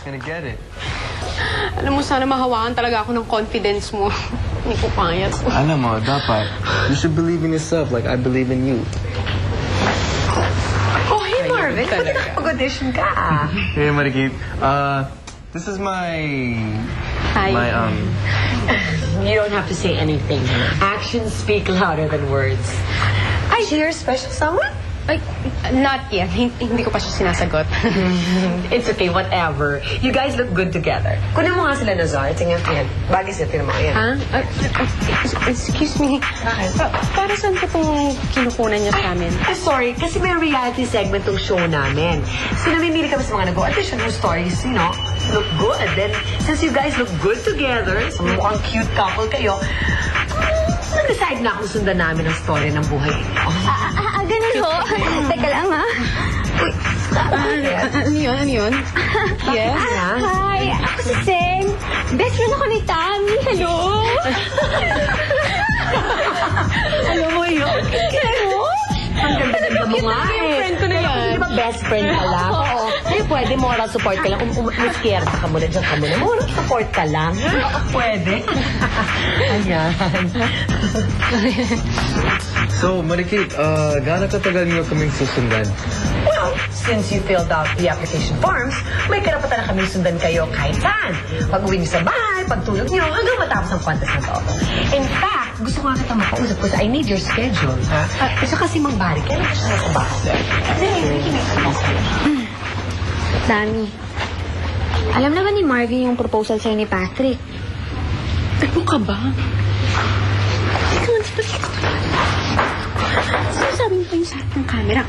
gonna get it. Alam mo, sana mahawakan talaga ako ng confidence mo. Hindi ko kaya to. Alam mo, dapat. You should believe in yourself like I believe in you. Oh, hey Marvin, pwede nakapag-audition ka. Hey, Marikit. This is my... Hi. You don't have to say anything. Actions speak louder than words. Ay, is she your special someone? Ay, not yet. Hindi ko pa siya sinasagot. It's okay, whatever. You guys look good together. Kunin mo nga sila, Nazar. Tingnan ko yan. Bagay sila, tingnan mo yan. Ha? Excuse me. Para saan ko itong kinukunan niya sa amin? Sorry, kasi may reality segment tong show namin. So, namimili kami sa mga nag-audition whose stories, you know, look good. Then, since you guys look good together, so mukhang cute couple kayo, nag-decide na akong sundan namin ang story ng buhay niyo. Ganun ho. Teka lang, ha? Ano yun? Ano yun? Yes? Hi, ako si Seng. Best friend ako ni Tammy. Hello. Alam mo yun? Hello? Ang ganda-ganda mo nga Yung friend ko na yan. Di ba best friend ka lang? Oo. Hindi pwede moral support ka lang. Miskiyar ka muna dyan ka muna. Moral support ka lang. Oo, pwede. Ayan. So, Marikit, gaano katagal niyo kaming susundan? Well, since you filled out the application forms, may karapatan na kami sundan kayo kahit saan. Pag-uwi niyo sa bahay, pagtulog niyo, hanggang matapos ang contest na to. In fact, gusto ko nga kita makausap kasi I need your schedule. Ha? Gusto kasi mang-bari. Kaya lang siya sa bahay. Tammy, alam naman ni Marvin yung proposal sa'yo ni Patrick. Ano ka ba? Sinasabi mo pa yung sa harap ng camera.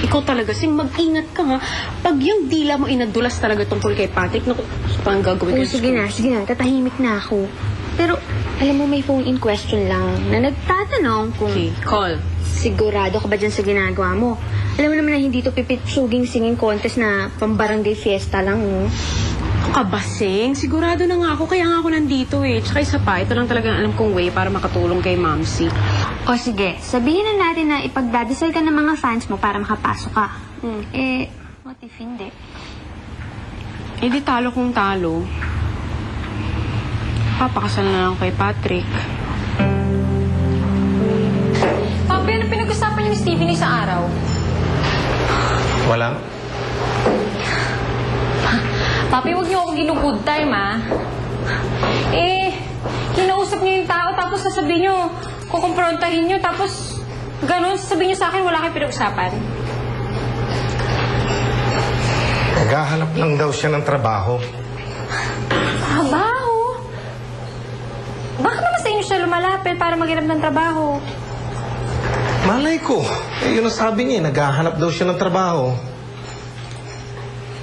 Ikaw talaga, Sing, mag-ingat ka ha. Pag yung dila mo inadulas talaga tungkol kay Patrick, naku, parang gagawin ko. Sige na. Tatahimik na ako. Pero, alam mo, may phone in question lang na nagtatanong kung Okay, call. sigurado ka ba dyan sa ginagawa mo. Alam mo naman na hindi to pipitsuging singing contest na pambarangay fiesta lang, oh. Kabasing, sigurado na nga ako, kaya nga ako nandito eh. Tsaka isa pa, ito lang talagang alam kong way para makatulong kay Mamsi. O sige, sabihin na natin na ipagdadasal ka ng mga fans mo para makapasok ka. What if hindi? Eh di talo kung talo. Papakasal na lang ako kay Patrick. Papi, ano pinag-usapan niyo ni Stevie ni sa araw? Wala. Papi, huwag niyo ako ginug-good time, ah. Kinausap niyo yung tao, tapos sasabihin niyo, kukumprontahin niyo, tapos ganun, sasabihin niyo sa akin, wala kayong pinag-usapan. Naghahanap lang daw siya ng trabaho. Trabaho? Bakit naman sa inyo siya lumalapit para maghanap ng trabaho? Malay ko. Yun ang sabi niya, naghahanap daw siya ng trabaho.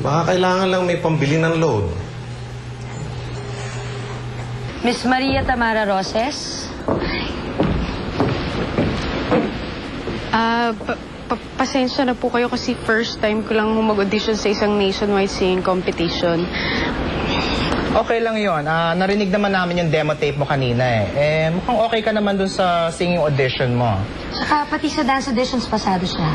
Baka kailangan lang may pambili ng load. Miss Maria Tamara Roses? Pasensya na po kayo kasi first time ko lang mag-audition sa isang nationwide singing competition. Okay lang yun. Narinig naman namin yung demo tape mo kanina eh. Mukhang okay ka naman dun sa singing audition mo. Saka pati sa dance auditions pasado siya.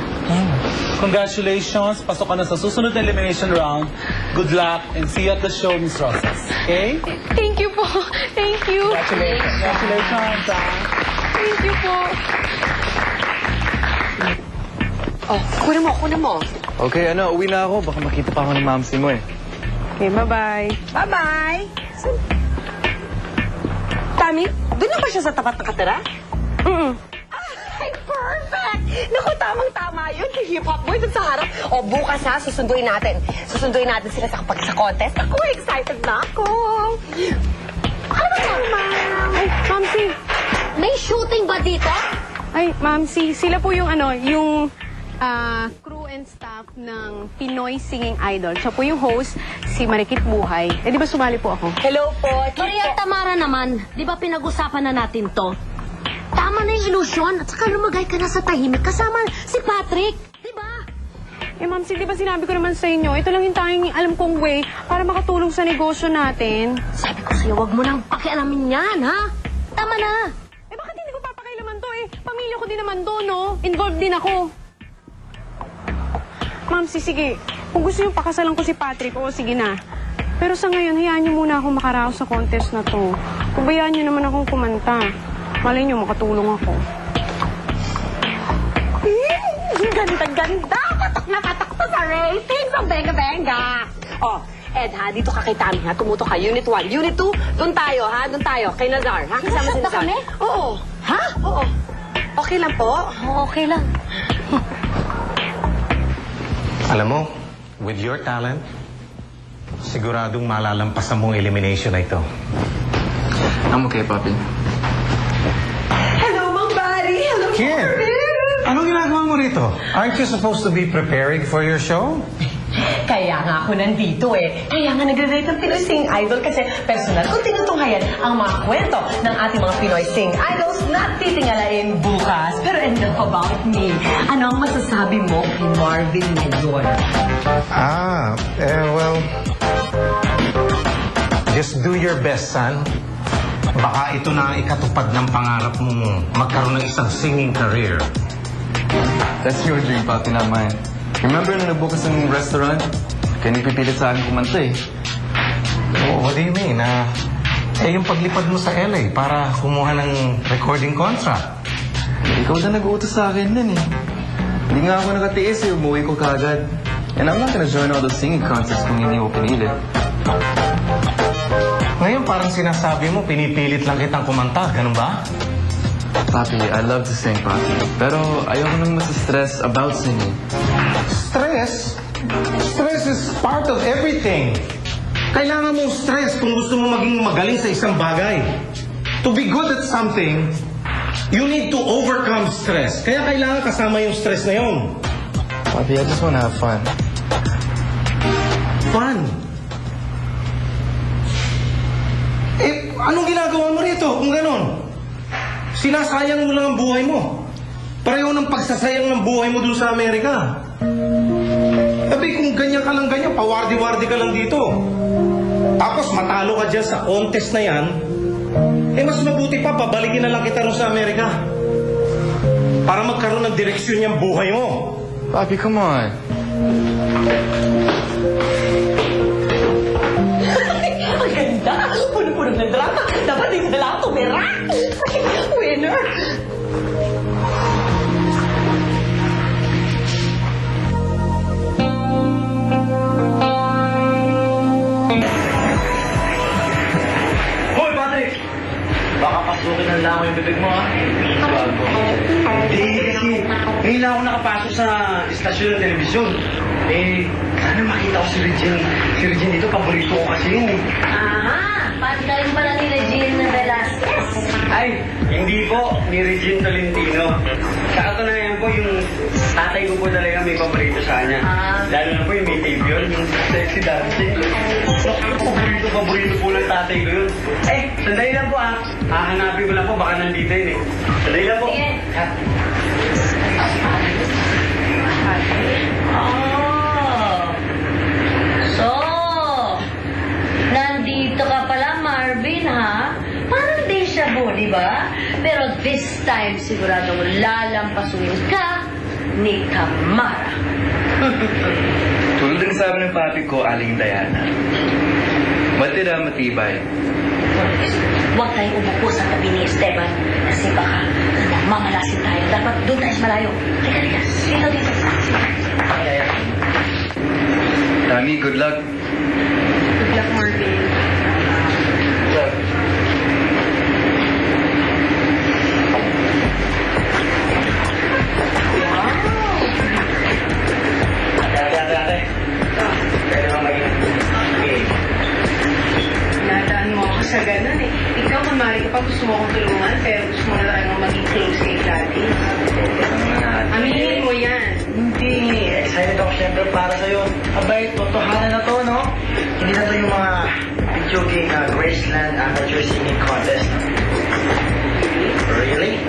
Congratulations! Pasok ka na sa susunod na elimination round. Good luck and see you at the show, Miss Rosas. Okay? Thank you po. Thank you. Congratulations. Congratulations! Thank you po. Oh, kunin mo. Okay, uwi na ako. Baka makita pa ako ng mamsi mo eh. Okay, bye-bye. Bye-bye! Tami, doon na ba siya sa tapat nakatira? Ay, perfect! Naku, tamang-tama yun. Hip-hop boy doon sa harap. O, bukas ha, susunduin natin. Susunduin natin sila sa contest. Ako, excited na ako. Ano ba yan, ma'am? Ay, Mamsi. May shooting ba dito? Ay, Mamsi. Sila po yung crew and staff ng Pinoy Singing Idol. Siya po yung host, si Marikit Buhay. Eh, di ba sumali po ako? Hello po. Maria Tamara naman, di ba pinag-usapan na natin to? Tama na yung ilusyon at saka lumagay ka na sa tahimik kasama si Patrick. Di ba? Eh, Mamsi, di ba sinabi ko naman sa inyo, ito lang yung tanging alam kong way para makatulong sa negosyo natin. Sabi ko sa'yo, wag mo nang pakialamin yan, ha? Tama na. Eh, bakit hindi ko papakailaman to eh? Pamilya ko din naman to, no? Involved din ako. Mamsi, sige. Kung gusto niyo pakasalan ko si Patrick, oo, sige na. Pero sa ngayon, hayaan niyo muna akong makaraos sa contest na to. Pabayaan niyo naman akong kumanta. Malay niyo, makatulong ako. Ganda-ganda! Patok na patok to sa ratings! Ang benga-benga! Oh, Ed ha, dito ka kay Tami ha. Tumuto ka. Unit 1. Unit 2, doon tayo ha. Doon tayo. Kay Nazar ha. Kasama si Nazar. kami? Oo. Ha? Oo. Okay lang po. Okay lang. Alam mo, with your talent, siguradong malalampasan mong elimination na ito. I'm okay, Papi. Hello, Mang Bari! Hello, Kid, anong ginagawa mo rito? Aren't you supposed to be preparing for your show? Kaya nga ako nandito eh. Kaya nga nagre-rate ng Pinoy Sing Idol kasi personal kong tinutunghayan ang mga kwento ng ating mga Pinoy Sing Idols na titingalain bukas. Pero enough about me. Ano ang masasabi mo kay Marvin ngayon? Well, just do your best, son. Baka ito na ang ikatupad ng pangarap mo magkaroon ng isang singing career. That's your dream, Papi, not mine. Remember nung nabukas ng restaurant? Kaya nagpipilit sa akin kumanta eh. Oh, what do you mean? Yung paglipad mo sa LA para kumuha ng recording contract. Ikaw na nag-uutos sa akin nun eh. Hindi nga ako nakatiis eh, umuwi ko kagad. And I'm not gonna join all those singing contests kung hindi ko pinilit. Ngayon parang sinasabi mo, pinipilit lang kitang kumanta. Ganun ba? Papi, I love to sing, Papi. Pero ayoko nang masistress about singing. Stress? Stress is part of everything. Kailangan mong stress kung gusto mo maging magaling sa isang bagay. To be good at something, you need to overcome stress. Kaya kailangan kasama yung stress na yun. Papi, I just wanna have fun. Fun. Anong ginagawa mo rito kung ganon? Sinasayang mo lang ang buhay mo. Pareho ng pagsasayang ng buhay mo dun sa Amerika. Sabi, kung ganyan ka lang ganyan, pawardi-wardi ka lang dito. Tapos matalo ka dyan sa contest na yan, mas mabuti pa, pabalikin na lang kita rin sa Amerika. Para magkaroon ng direksyon yung buhay mo. Papi, come on. Ang ganda! Puno-puno ng drama. Dapat dito na lang tumira. Winner! Hoy, Patrick! Baka pasukin ng langoy yung bibig mo, ha? Bago. Hindi, kasi ngayon lang ako nakapasok sa istasyon ng telebisyon. Sana makita ko si Regine. Si Regine dito, paborito ko kasi yun, eh. Aha! Pati ka rin pala ni Regina Velasquez. Ay, hindi po, ni Regine Tolentino. Sa katunayan po, yung tatay ko po talaga may paborito sa kanya. Lalo na po yung may tape yun, yung sexy dancing. Paborito po ng tatay ko yun. Sandali lang po hahanapin ko lang po, baka nandito yun eh. Sandali lang po. So, nandito ka pala, Marvin, ha? Parang deja vu, di ba? Pero this time, siguradong lalampasuin ka ni Kamara. Tulad ng sabi ng papi ko, Aling Diana. Matira, matibay. Huwag tayong umupo sa tabi ni Esteban kasi baka mamalasin tayo. Dapat doon tayo sa malayo. Halika. Dito. Tami, good luck. Good luck, Marvin. Ate. Pwede ba maging game? Nadaan mo ako sa ganun eh. Ikaw, kunwari ka pa gusto mo akong tulungan, pero gusto mo na tayo maging close kay Daddy. Aminin mo yan. Hindi. Excited ako siyempre para sa'yo. Abay, totohanan na to, no? Hindi na to yung mga video game Graceland Amateur Singing Contest. Really?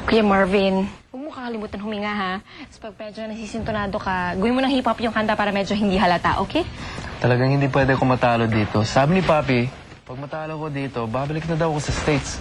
Kuya Marvin, huwag mo kakalimutan huminga, ha? Tapos pag medyo nasisintonado ka, gawin mo ng hip-hop yung kanta para medyo hindi halata, okay? Talagang hindi pwede ako matalo dito. Sabi ni Papi, Pag matalo ko dito, babalik na daw ako sa States.